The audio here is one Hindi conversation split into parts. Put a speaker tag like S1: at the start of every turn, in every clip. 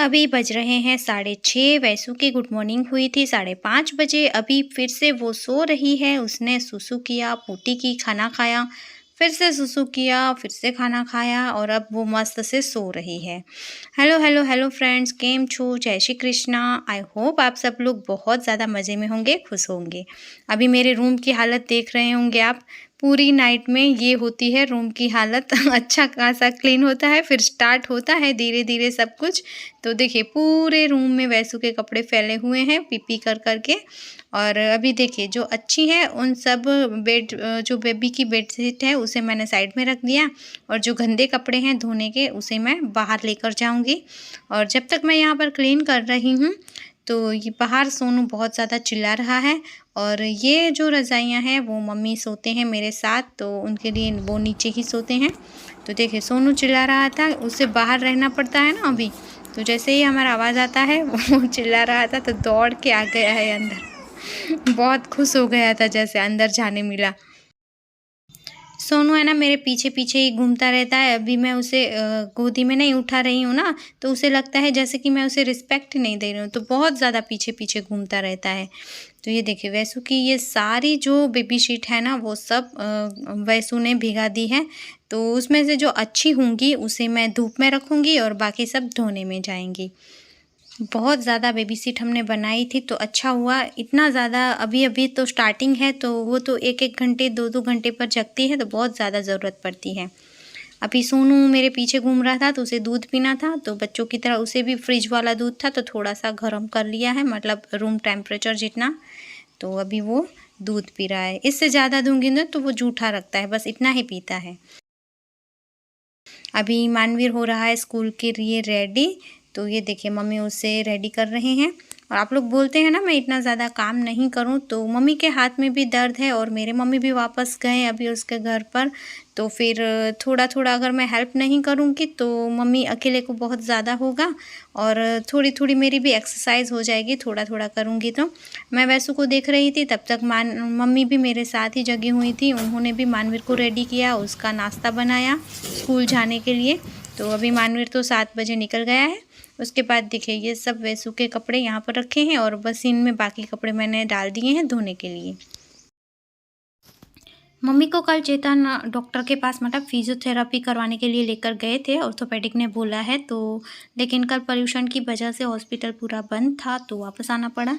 S1: अभी बज रहे हैं 6:30। वैसू की गुड मॉर्निंग हुई थी 5:30 बजे। अभी फिर से वो सो रही है। उसने सुसु किया, पोटी की, खाना खाया, फिर से सुसु किया, फिर से खाना खाया और अब वो मस्त से सो रही है। हेलो हेलो हेलो फ्रेंड्स, केम छो, जय श्री कृष्णा। आई होप आप सब लोग बहुत ज़्यादा मज़े में होंगे, खुश होंगे। अभी मेरे रूम की हालत देख रहे होंगे आप। पूरी नाइट में ये होती है रूम की हालत। अच्छा खासा क्लीन होता है, फिर स्टार्ट होता है धीरे धीरे सब कुछ। तो देखिए पूरे रूम में वैसू के कपड़े फैले हुए हैं पी पी कर कर के। और अभी देखिए जो अच्छी है उन सब बेड, जो बेबी की बेडशीट है उसे मैंने साइड में रख दिया, और जो गंदे कपड़े हैं धोने के उसे मैं बाहर लेकर जाऊंगी। और जब तक मैं यहाँ पर क्लीन कर रही हूँ तो ये बाहर सोनू बहुत ज़्यादा चिल्ला रहा है। और ये जो रज़ाइयाँ हैं वो मम्मी सोते हैं मेरे साथ, तो उनके लिए वो नीचे ही सोते हैं। तो देखिए सोनू चिल्ला रहा था, उसे बाहर रहना पड़ता है ना अभी। तो जैसे ही हमारा आवाज़ आता है वो चिल्ला रहा था तो दौड़ के आ गया है अंदर। बहुत खुश हो गया था जैसे अंदर जाने मिला। सोनू है ना मेरे पीछे पीछे ही घूमता रहता है। अभी मैं उसे गोदी में नहीं उठा रही हूँ ना, तो उसे लगता है जैसे कि मैं उसे रिस्पेक्ट नहीं दे रही हूँ, तो बहुत ज़्यादा पीछे पीछे घूमता रहता है। तो ये देखिए वैसू की ये सारी जो बेबी शीट है ना वो सब वैसू ने भिगा दी है। तो उसमें से जो अच्छी होंगी उसे मैं धूप में रखूँगी और बाकी सब धोने में जाएंगी। बहुत ज़्यादा बेबी सीट हमने बनाई थी तो अच्छा हुआ। इतना ज़्यादा अभी अभी तो स्टार्टिंग है, तो वो तो 1-1 घंटे 2-2 घंटे पर जगती है, तो बहुत ज़्यादा ज़रूरत पड़ती है। अभी सोनू मेरे पीछे घूम रहा था तो उसे दूध पीना था, तो बच्चों की तरह उसे भी फ्रिज वाला दूध था तो थोड़ा सा गर्म कर लिया है, मतलब रूम टेम्परेचर जितना। तो अभी वो दूध पी रहा है। इससे ज़्यादा दूंगी ना तो वो जूठा रखता है, बस इतना ही पीता है। अभी मानवीर हो रहा है स्कूल के लिए रेडी। तो ये देखिए मम्मी उसे रेडी कर रहे हैं। और आप लोग बोलते हैं ना मैं इतना ज़्यादा काम नहीं करूं, तो मम्मी के हाथ में भी दर्द है और मेरे मम्मी भी वापस गए अभी उसके घर पर। तो फिर थोड़ा थोड़ा अगर मैं हेल्प नहीं करूंगी तो मम्मी अकेले को बहुत ज़्यादा होगा, और थोड़ी थोड़ी मेरी भी एक्सरसाइज हो जाएगी थोड़ा थोड़ा करूंगी। तो मैं वैसू को देख रही थी, तब तक मम्मी भी मेरे साथ ही जगी हुई थी। उन्होंने भी मानवीर को रेडी किया, उसका नाश्ता बनाया स्कूल जाने के लिए। तो अभी मानवीर तो 7 बजे निकल गया है। उसके बाद देखिए ये सब वैसू के कपड़े यहाँ पर रखे हैं, और बस इनमें बाकी कपड़े मैंने डाल दिए हैं धोने के लिए। मम्मी को कल चेतन डॉक्टर के पास मतलब फिजियोथेरेपी करवाने के लिए लेकर गए थे, ऑर्थोपेडिक ने बोला है तो। लेकिन कल पोल्यूशन की वजह से हॉस्पिटल पूरा बंद था तो वापस आना पड़ा।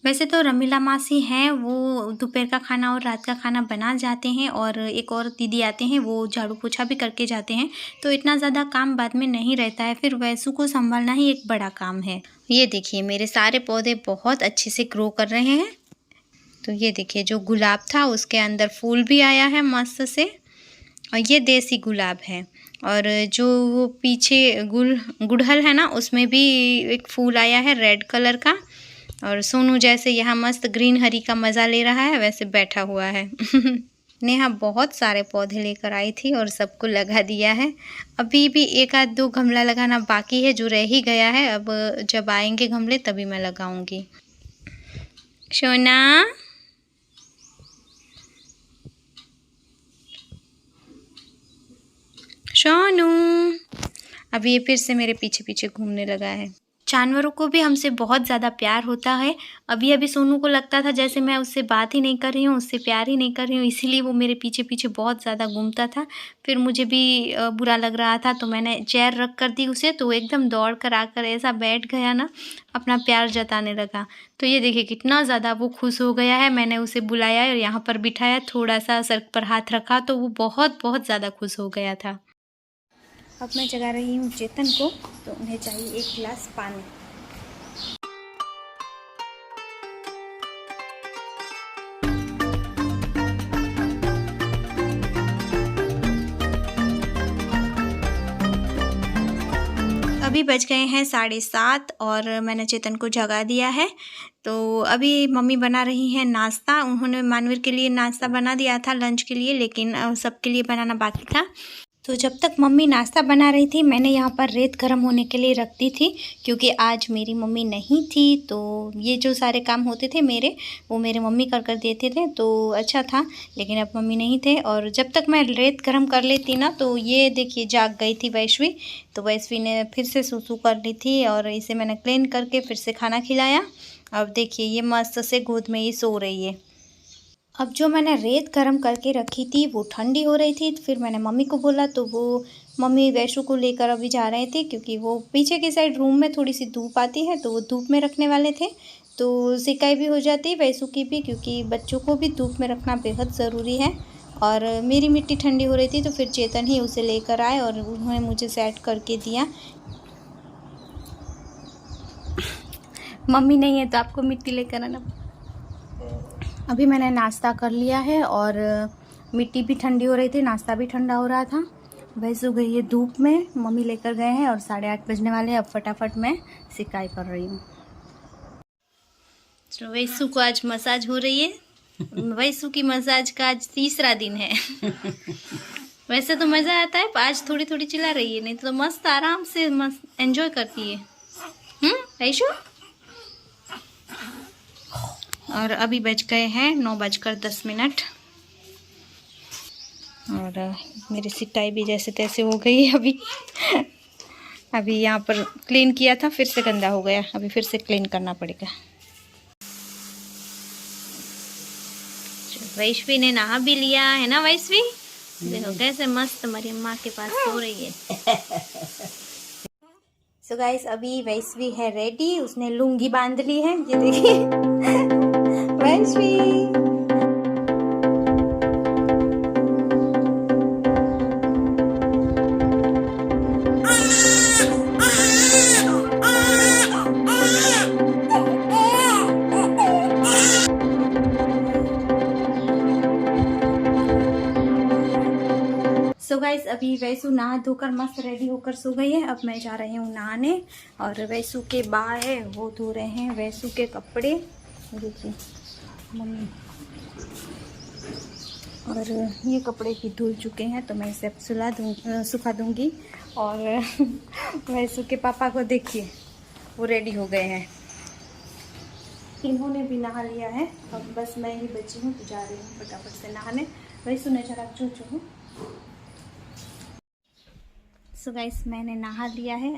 S1: वैसे तो रमीला मासी हैं, वो दोपहर का खाना और रात का खाना बना जाते हैं, और एक और दीदी आते हैं वो झाड़ू पोछा भी करके जाते हैं। तो इतना ज़्यादा काम बाद में नहीं रहता है, फिर वैसू को संभालना ही एक बड़ा काम है। ये देखिए मेरे सारे पौधे बहुत अच्छे से ग्रो कर रहे हैं। तो ये देखिए जो गुलाब था उसके अंदर फूल भी आया है मस्त से, और ये देसी गुलाब है। और जो वो पीछे गुड़हल है ना उसमें भी एक फूल आया है रेड कलर का। और सोनू जैसे यहाँ मस्त ग्रीन हरी का मज़ा ले रहा है वैसे बैठा हुआ है। नेहा बहुत सारे पौधे लेकर आई थी और सबको लगा दिया है। अभी भी 1-2 गमला लगाना बाकी है जो रह ही गया है, अब जब आएंगे गमले तभी मैं लगाऊंगी। सोना सोनू अब ये फिर से मेरे पीछे पीछे घूमने लगा है। जानवरों को भी हमसे बहुत ज़्यादा प्यार होता है। अभी अभी सोनू को लगता था जैसे मैं उससे बात ही नहीं कर रही हूँ, उससे प्यार ही नहीं कर रही हूँ, इसीलिए वो मेरे पीछे पीछे बहुत ज़्यादा घूमता था। फिर मुझे भी बुरा लग रहा था तो मैंने चेयर रख कर दी उसे, तो वो एकदम दौड़ कर आकर ऐसा बैठ गया ना, अपना प्यार जताने लगा। तो ये देखिए कितना ज़्यादा वो खुश हो गया है। मैंने उसे बुलाया और यहाँ पर बिठाया, थोड़ा सा सर पर हाथ रखा तो वो बहुत बहुत ज़्यादा खुश हो गया था। अब मैं जगा रही हूँ चेतन को, तो उन्हें चाहिए 1 गिलास पानी। अभी बज गए हैं 7:30 और मैंने चेतन को जगा दिया है। तो अभी मम्मी बना रही हैं नाश्ता। उन्होंने मानवीर के लिए नाश्ता बना दिया था लंच के लिए, लेकिन सबके लिए बनाना बाकी था। तो जब तक मम्मी नाश्ता बना रही थी मैंने यहाँ पर रेत गर्म होने के लिए रख दी थी, क्योंकि आज मेरी मम्मी नहीं थी। तो ये जो सारे काम होते थे मेरे, वो मेरे मम्मी कर देते थे, तो अच्छा था। लेकिन अब मम्मी नहीं थे, और जब तक मैं रेत गर्म कर लेती ना, तो ये देखिए जाग गई थी वैश्वी। तो वैश्वी ने फिर से सूसू कर ली थी, और इसे मैंने क्लीन करके फिर से खाना खिलाया। अब देखिए ये मस्त से गोद में ही सो रही है। अब जो मैंने रेत गर्म करके रखी थी वो ठंडी हो रही थी, तो फिर मैंने मम्मी को बोला, तो वो मम्मी वैशु को लेकर अभी जा रहे थे, क्योंकि वो पीछे की साइड रूम में थोड़ी सी धूप आती है, तो वो धूप में रखने वाले थे। तो सिकाई भी हो जाती वैशु की भी, क्योंकि बच्चों को भी धूप में रखना बेहद ज़रूरी है। और मेरी मिट्टी ठंडी हो रही थी, तो फिर चेतन ही उसे लेकर आए और उन्होंने मुझे सेट करके दिया। मम्मी नहीं है तो आपको मिट्टी लेकर आना। अभी मैंने नाश्ता कर लिया है, और मिट्टी भी ठंडी हो रही थी, नाश्ता भी ठंडा हो रहा था। वैसे गई है धूप में, मम्मी लेकर गए हैं, और 8:30 बजने वाले हैं। अब फटाफट मैं सिकाई कर रही हूँ। तो वैसू को आज मसाज हो रही है। वैसू की मसाज का आज तीसरा दिन है। वैसे तो मज़ा आता है, आज थोड़ी थोड़ी चिल्ला रही है, नहीं तो मस्त आराम से मस्त एंजॉय करती है। वैसू। और अभी बज गए हैं 9:10। और मेरी सिकाई भी जैसे तैसे हो गई है अभी यहाँ पर क्लीन किया था, फिर से गंदा हो गया, अभी फिर से क्लीन करना पड़ेगा। वैश्वी ने नहा भी लिया है ना वैश्वी, देखो कैसे मस्त हमारी अम्मा के पास सो रही है। सो गाइस अभी वैश्वी है रेडी, उसने लुंगी बांध ली है, ये देखिए। वैश्वी सो गाइस अभी वैसू नहा धोकर मस्त रेडी होकर सो गई है। अब मैं जा रही हूँ नहाने, और वैसू के बा है वो धो रहे हैं वैसू के कपड़े, देखिए मम्मी। और ये कपड़े भी धुल चुके हैं, तो मैं इसे अब सुखा दूँगी। और वैसू के पापा को देखिए, वो रेडी हो गए हैं, इन्होंने भी नहा लिया है। अब बस मैं ही बची हूँ, तो जा रही हूँ फटाफट से नहाने। वैसू ने जरा चूचू हूँ। सो गाइस मैंने नहा लिया है,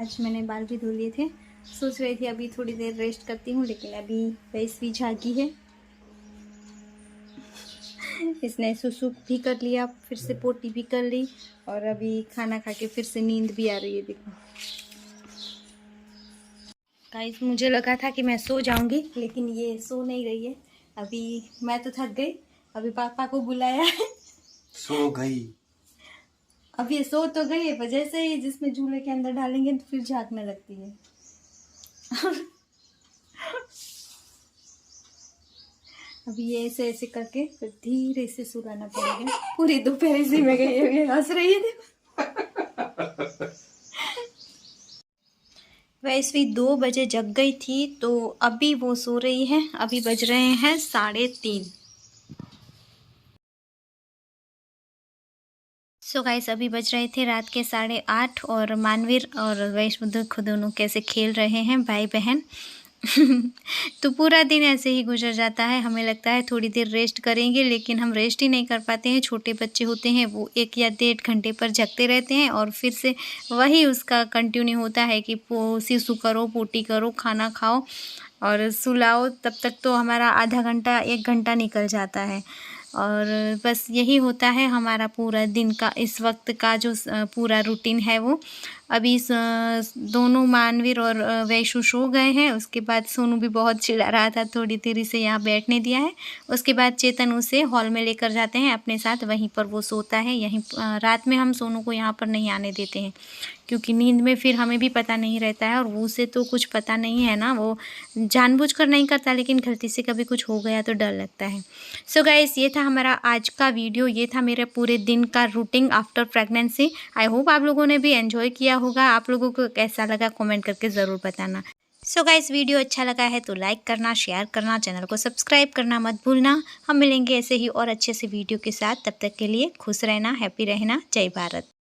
S1: आज मैंने बाल भी धो लिए थे। सोच रही थी अभी थोड़ी देर रेस्ट करती हूँ, लेकिन अभी वैश्वी जागी है। इसने सुसु भी कर लिया, फिर से पोटी भी कर ली, और अभी खाना खा के फिर से नींद भी आ रही है। देखो गाइस मुझे लगा था कि मैं सो जाऊंगी, लेकिन ये सो नहीं रही है। अभी मैं तो थक गई, अभी पापा को बुलाया है।
S2: सो गई।
S1: अब ये सो तो गई है, पर जैसे ही जिसमें झूले के अंदर डालेंगे तो फिर झांकने लगती है। अब ये ऐसे ऐसे करके फिर धीरे से सुलाना पड़ेगा। पूरी दोपहर इसी में गई है, हंस रही है। वैश्वी 2 बजे जग गई थी, तो अभी वो सो रही है। अभी बज रहे हैं 3:30। सो गाइस अभी बज रहे थे रात के 8:30, और मानवीर और वैश्वी खुद दोनों कैसे खेल रहे हैं भाई बहन। तो पूरा दिन ऐसे ही गुजर जाता है। हमें लगता है थोड़ी देर रेस्ट करेंगे, लेकिन हम रेस्ट ही नहीं कर पाते हैं। छोटे बच्चे होते हैं, वो 1 या 1.5 घंटे पर जगते रहते हैं, और फिर से वही उसका कंटिन्यू होता है कि सिसु करो, पोटी करो, खाना खाओ और सुलाओ। तब तक तो हमारा आधा घंटा 1 घंटा निकल जाता है, और बस यही होता है हमारा पूरा दिन का, इस वक्त का जो पूरा रूटीन है वो। अभी दोनों मानवीर और वैशु सो गए हैं। उसके बाद सोनू भी बहुत चिल्ला रहा था, थोड़ी देर से यहाँ बैठने दिया है। उसके बाद चेतन उसे हॉल में लेकर जाते हैं अपने साथ, वहीं पर वो सोता है। यहीं रात में हम सोनू को यहाँ पर नहीं आने देते हैं, क्योंकि नींद में फिर हमें भी पता नहीं रहता है, और वो से तो कुछ पता नहीं है ना, वो जानबूझकर नहीं करता, लेकिन गलती से कभी कुछ हो गया तो डर लगता है। सो गाइस ये था हमारा आज का वीडियो, ये था मेरे पूरे दिन का routine after pregnancy. I hope आप लोगों ने भी एंजॉय किया होगा। आप लोगों को कैसा लगा कमेंट करके ज़रूर बताना। सो गाइस, वीडियो अच्छा लगा है तो लाइक करना, शेयर करना, चैनल को सब्सक्राइब करना मत भूलना। हम मिलेंगे ऐसे ही और अच्छे से वीडियो के साथ। तब तक के लिए खुश रहना, हैप्पी रहना। जय भारत।